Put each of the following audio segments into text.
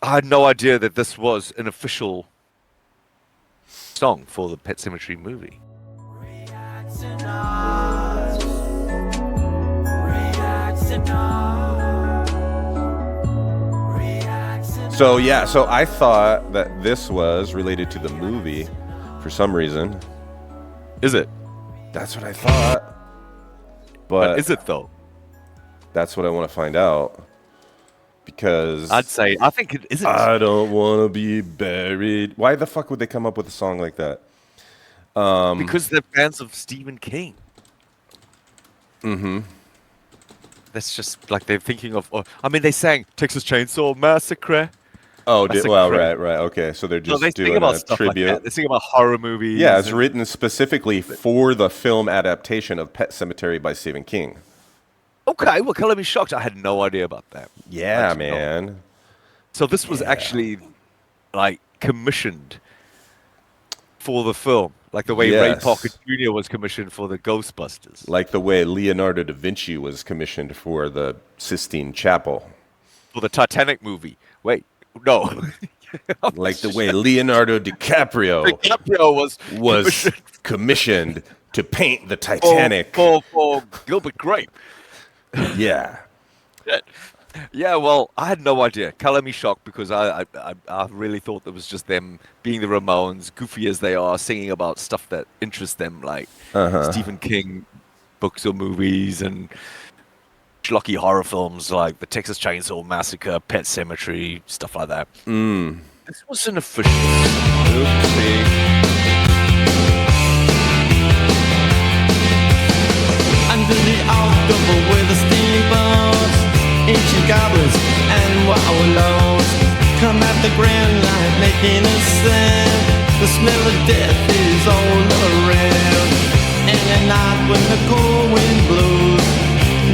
I had no idea that this was an official song for the Pet Sematary movie. So yeah, so I thought that this was related to the movie for some reason. Is it? That's what I thought. But But is it though? that's what I want to find out I'd because say I think it isn't. I don't want to be buried. Why the fuck would they come up with a song like that? Because they're fans of Stephen King. Mm-hmm. That's just like they're thinking of. I mean, they sang Texas Chainsaw Massacre. Oh, well, Massacre. right. Okay, so they're So they just sing doing about a stuff like that. tribute. They sing about horror Yeah, movies it's and written specifically for the film adaptation of Pet Sematary by Stephen King. okay, well, color me shocked. I had no idea about that. I Yeah, did not. man. So this was Yeah. actually like commissioned for the film, like the way Ray Parker Yes. Jr. was commissioned for the Ghostbusters, Like the way Leonardo da Vinci was commissioned for the Sistine Chapel. for the Titanic movie. Wait, no, Like the way Leonardo DiCaprio DiCaprio was was commissioned commissioned to paint the for Titanic. for Gilbert Grape. Yeah. Yeah, well, I had no idea. Color me shocked because I really thought it was just them being the Ramones, goofy as they are, singing about stuff that interests them, like Stephen King books or movies and schlocky horror films like the Texas Chainsaw Massacre, Pet Sematary, stuff like that. This was an official movie. Under the October with the steamboats, ancient goblins and wallows come at the grand light making a sound. The smell of death is all around. And at night when the cold wind blows,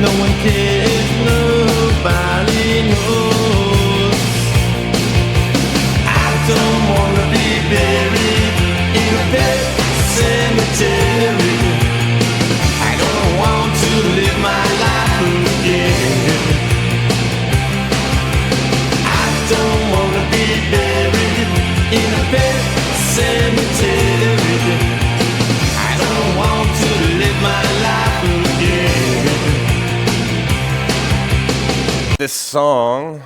no one cares, nobody knows. I don't wanna be buried in a pet cemetery. I don't want to live my life again. I don't want to be buried in a pet cemetery. I don't want to live my life again. This song,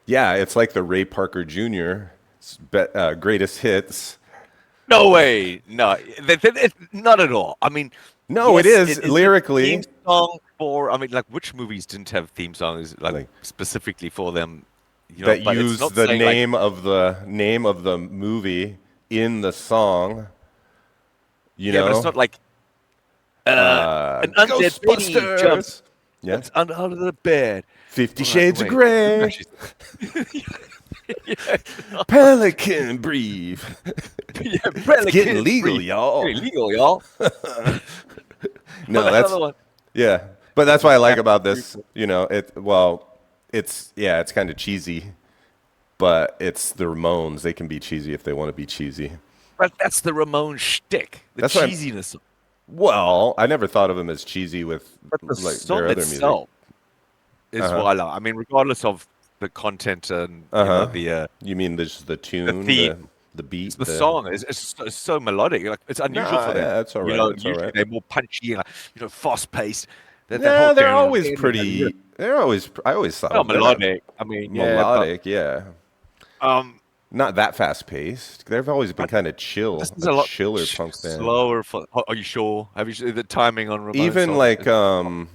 yeah, it's like the Ray Parker Jr. Greatest hits. No way, no, not at all. I mean, No, it yes, is it is the theme lyrically song for. I mean, like which movies didn't have theme songs like like specifically for them? You know, that but it's use not the saying like name of the movie in the song. You yeah, but it's know, not like an undead baby Ghostbusters. jumps Yeah, under the bed. 50 All right, Shades of wait, who Grey. actually- yeah, Pelican Brief. yeah, It's getting Pelican legal, Brief. y'all. Very legal, y'all. No, Another that's one. yeah. But that's what I like Captain about this. Brief. You know, it's kind of cheesy, but it's the Ramones. They can be cheesy if they want to be cheesy. But that's the Ramon shtick, the That's why. cheesiness. Well, I never thought of them as cheesy with But the like their song other music. itself is what I love. I mean, regardless of the content and Uh huh. the You mean just the the tune, theme, the beat, the the song is so melodic. Like it's unusual for Nah, them. yeah, it's all You right. know, It's all usually right. they're more punchy, like, fast paced. That whole Yeah, they're down, always pretty. They're always. I always thought well, of they're not melodic. I mean, yeah, but melodic. Yeah, um, not that fast paced. They've always been but kind of this chill, is a a lot chiller punk band. slower. For, are you sure? Have you seen the timing on Ramones Even songs? like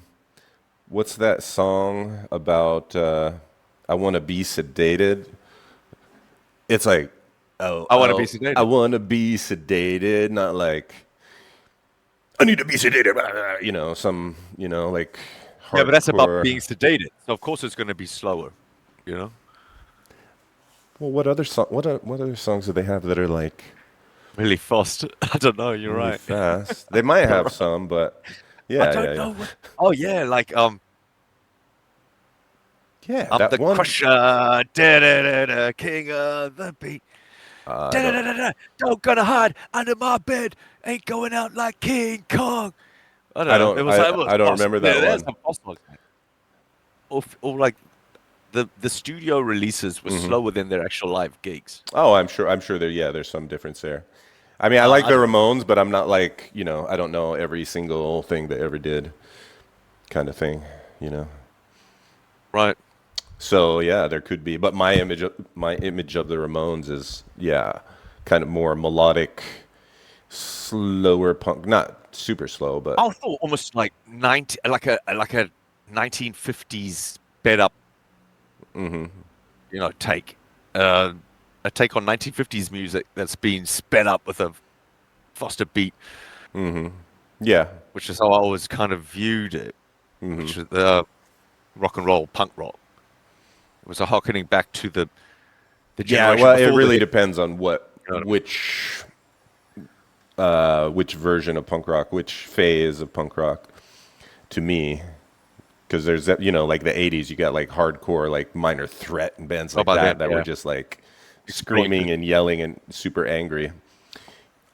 what's that song about? I want to be sedated. It's like, oh, I want to be oh, I sedated. want to be sedated, not like I need to be sedated. Like Yeah, but that's about hardcore. being sedated. So of course it's going to be slower. You know. Well, what other song? What other songs do they have that are like Really fast. I don't know. You're really right. fast? They might You're have right. some, but I yeah, don't yeah, yeah, know what. Oh yeah, like yeah. That the one. Crusher, da da da da, King of the Beat, I da da don't. da da da. Don't gonna hide under my bed. Ain't going out like King Kong. I don't I know. don't. It was I don't fast. remember that There's one. some fast ones, man. Or like the studio releases were slower than their actual live gigs. Oh, I'm sure there's some difference there. I mean, I like I the don't know. Ramones, but I'm not like, I don't know every single thing they ever did kind of thing. Right. So yeah, there could be, but my image of the Ramones is kind of more melodic, slower punk, not super slow, but I thought almost like 90, like a 1950s sped up, take a take on 1950s music that's been sped up with a faster beat, yeah. which is how I always kind of viewed it, which is rock and roll, punk rock. It was a harkening back to the Yeah, generation well, it before the really hit. depends on You know what I mean? which version of punk rock, which phase of punk rock to me. Because there's that, like the 80s, you got like hardcore, like Minor Threat and bands Oh, like by then, that were yeah. just like screaming Exploited. and yelling and super angry.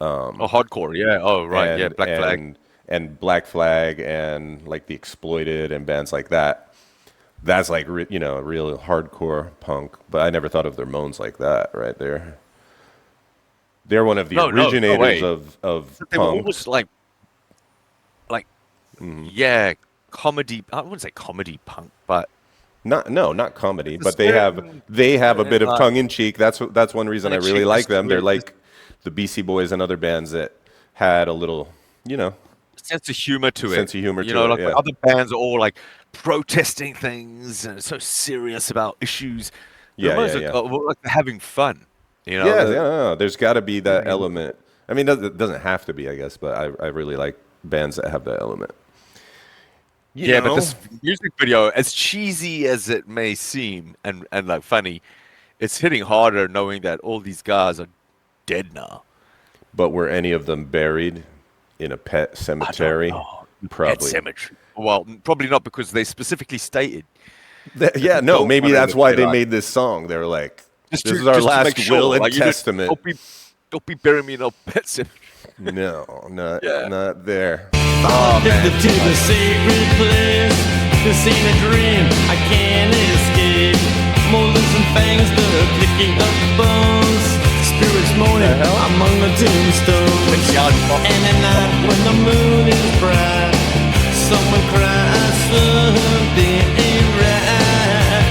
Oh, hardcore, yeah. Oh, right, yeah. And Black Flag. and Black Flag and like the Exploited and bands like that. That's like real hardcore punk. But I never thought of the Ramones like that, right there. They're one of the No originators way. of They were punk. almost like, yeah, comedy. I wouldn't say comedy punk, but Not comedy, the but they have certain, they have a bit of like, tongue in cheek. That's one reason I really like cheekness them. to They're it, this like the BC Boys and other bands that had a little, sense of humor to it. sense of humor to it. Like Yeah. other bands are all like protesting things and so serious about issues. The Yeah, yeah, Ramones yeah. are more like they're having fun. Yeah, yeah, no. There's got to be You know that what I mean? element. I mean, it doesn't have to be, I guess, but I really like bands that have that element. You Yeah, but know? this music video, as cheesy as it may seem and like funny, it's hitting harder knowing that all these guys are dead now. But were any of them buried in a pet I don't cemetery? know. Pet Probably. Semetary. Well, probably not because they specifically stated that Yeah, they no, don't maybe want that's to why say they like made this song. They were like, just this to is our just to make last will sure, and like testament. don't be burying me in a pet cemetery. No, not Yeah. not there. Oh man, Addicted to the sacred place. This ain't a dream I can't escape. Molars and fangs that are picking up bones. Spirits moaning among the tombstones. And at night when the moon is bright, someone cries something ain't right.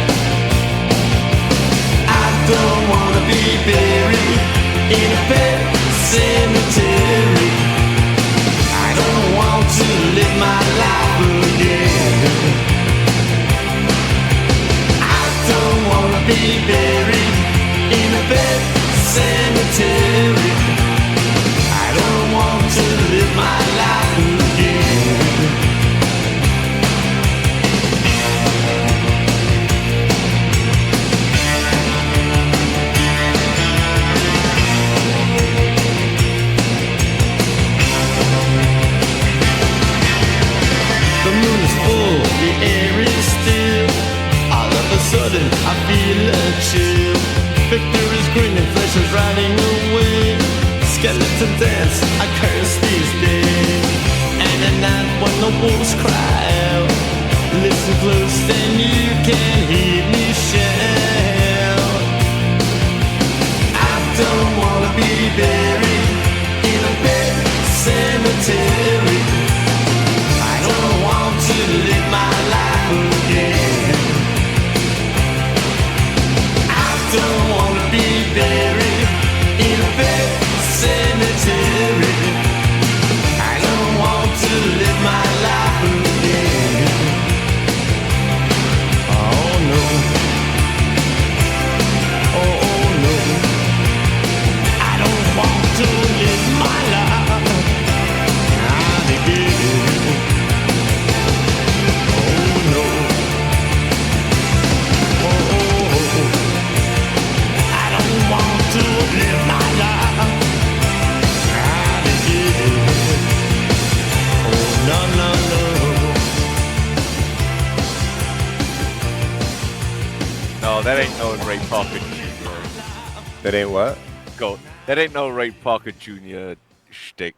I don't wanna be buried in a pet cemetery. I don't want to live my life again. I don't want to be buried in a pet cemetery. I don't want to live my life again. The moon is full, the air is still. All of a sudden, I feel a chill. Victor is grinning, flesh is riding away. Skeleton dance, I curse these days. And at night when the wolves cry out, listen close and you can hear me shout. I don't wanna be buried in a pet cemetery. I don't want to live my life again. I don't want to be buried in a pet cemetery. I don't want to live my life again. Oh no. Oh no. I don't want to live my life again. Oh no. Oh, I don't want to live my life again. Oh no no no. no, that ain't no Ray Parker Jr. That ain't what? Go, that ain't no Ray Parker Jr. shtick.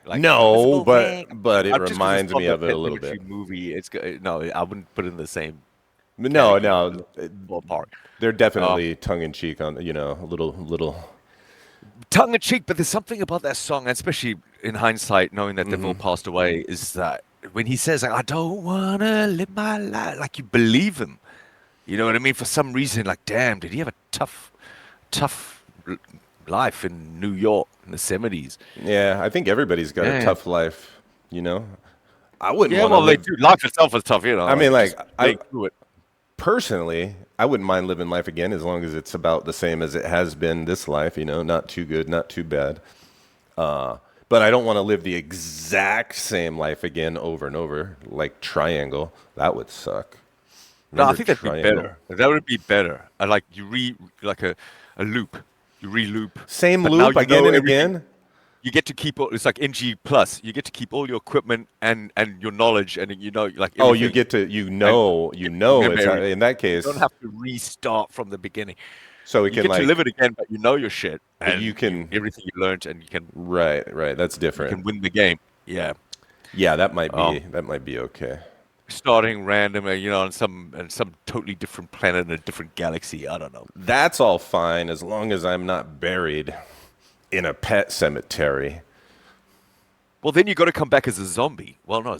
Like No, Invisible Ring. but it Just 'cause it's reminds called me the of it Pet a little Cemetery bit. movie. No, I wouldn't put it in the same. No, category, no, ballpark. they're definitely tongue in cheek on, a little. Tongue in cheek, but there's something about that song, especially in hindsight, knowing that they've all passed away, is that when he says, like, I don't wanna live my life, like you believe him. You know what I mean? For some reason, like, damn, did he have a tough life in New York in the 70s? Yeah, I think everybody's got a Yeah. tough life, I wouldn't Yeah, want to well, they live. do. Life itself is tough, I mean, like, just getting through it. personally, I wouldn't mind living life again as long as it's about the same as it has been this life, not too good, not too bad. But I don't want to live the exact same life again over and over, like Triangle. That would suck. No, I Remember think that'd be Triangle? better. That would be better. I like like a loop. You re-loop. Same But now loop you again know and everything. again? You get to keep it's like NG plus. You get to keep all your equipment and your knowledge and like Oh, you everything. get to, Remember it's everything. in that You case. don't have to restart from the beginning. So we You can get to like, live it again, but you know your shit and you can, everything you learned, and right, that's you different. can win the game. Yeah. Yeah, that Um, might be okay. Starting random, on some totally different planet in a different galaxy. I don't know. That's all fine as long as I'm not buried in a pet cemetery. Well, then you got to come back as a zombie. Well, no,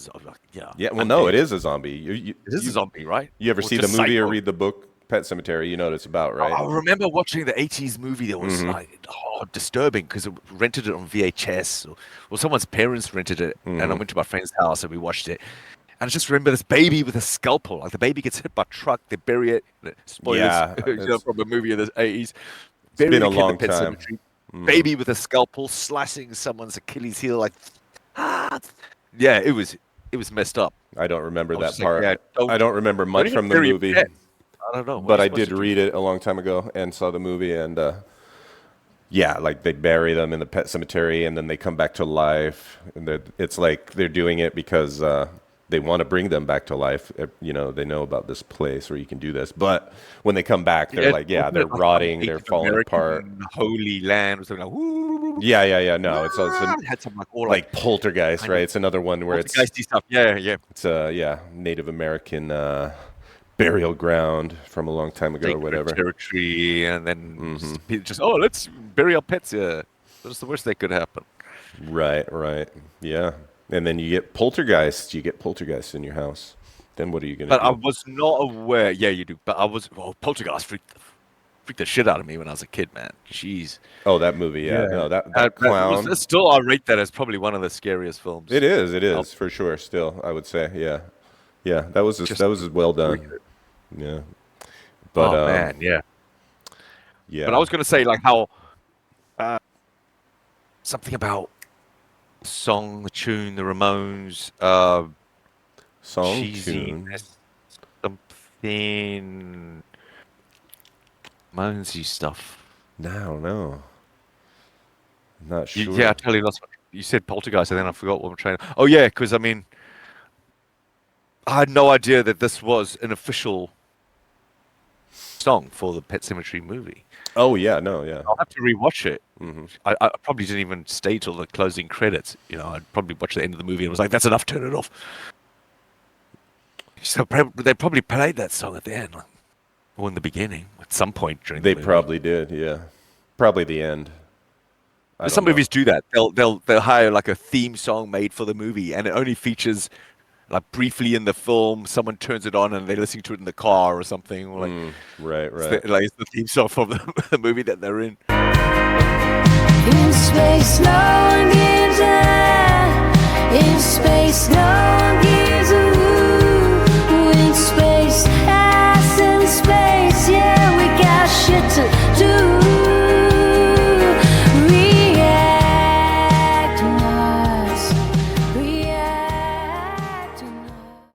yeah. Yeah, well, I'm no, dead. it is a zombie. It is a zombie, right? You ever Or see the just movie or psycho. read the book Pet Cemetery? You know what it's about, right? I remember watching the 80s movie that was like disturbing because it rented it on VHS or someone's parents rented it, and I went to my friend's house and we watched it. And I just remember this baby with a scalpel. Like the baby gets hit by a truck, they bury it. Spoilers, Yeah, from a movie of the 80s. it's been Buried a in the long pet time. cemetery. Baby with a scalpel slicing someone's Achilles heel, like yeah, it was messed up. I don't remember I was that just like, part. yeah, I don't remember much even from the bury a movie, pet. I don't know. What but are you I supposed did to do? read it a long time ago and saw the movie. And yeah, like they bury them in the pet cemetery and then they come back to life. And it's like they're doing it because they want to bring them back to life. They know about this place where you can do this. But when they come back, they're like, yeah, wasn't they're it like rotting, they're Native falling apart. American Holy Land or something like. Woo, Yeah. No, it's also it had some like all like Poltergeist, kind right? of It's another one where it's poltergeisty stuff. Yeah. yeah, Native American burial ground from a long time ago or Sacred whatever. territory, and then just let's bury our pets here. That's the worst that could happen. Right. Yeah. And then you get poltergeists. You get poltergeists in your house. Then what are you going to But do? I was not aware. Yeah, you do. But poltergeist freaked the shit out of me when I was a kid, man. Jeez. Oh, that movie. Yeah. No, that clown. Still, I rate that as probably one of the scariest films. It is for sure. Still, I would say. Yeah. That was well done. Yeah. But Oh man, yeah. yeah. But I was going to say like how something about the song, the tune, the Ramones, song cheesy, tune. something Ramonesy stuff. No. Not sure. Yeah, I totally lost. You said Poltergeist, and then I forgot what I'm trying. Oh yeah, because I mean, I had no idea that this was an official song for the Pet Sematary movie. Oh yeah. No. Yeah. I'll have to rewatch it. I probably didn't even stay till the closing credits. I'd probably watch the end of the movie and was like, "That's enough, turn it off." So they probably played that song at the end, or in the beginning, at some point during. They the movie. probably did. Yeah. Probably the end. Some movies do that. They'll hire like a theme song made for the movie, and it only features like briefly in the film. Someone turns it on and they're listening to it in the car or something. Or like, Right. it's the theme song from the movie that they're in. In space, now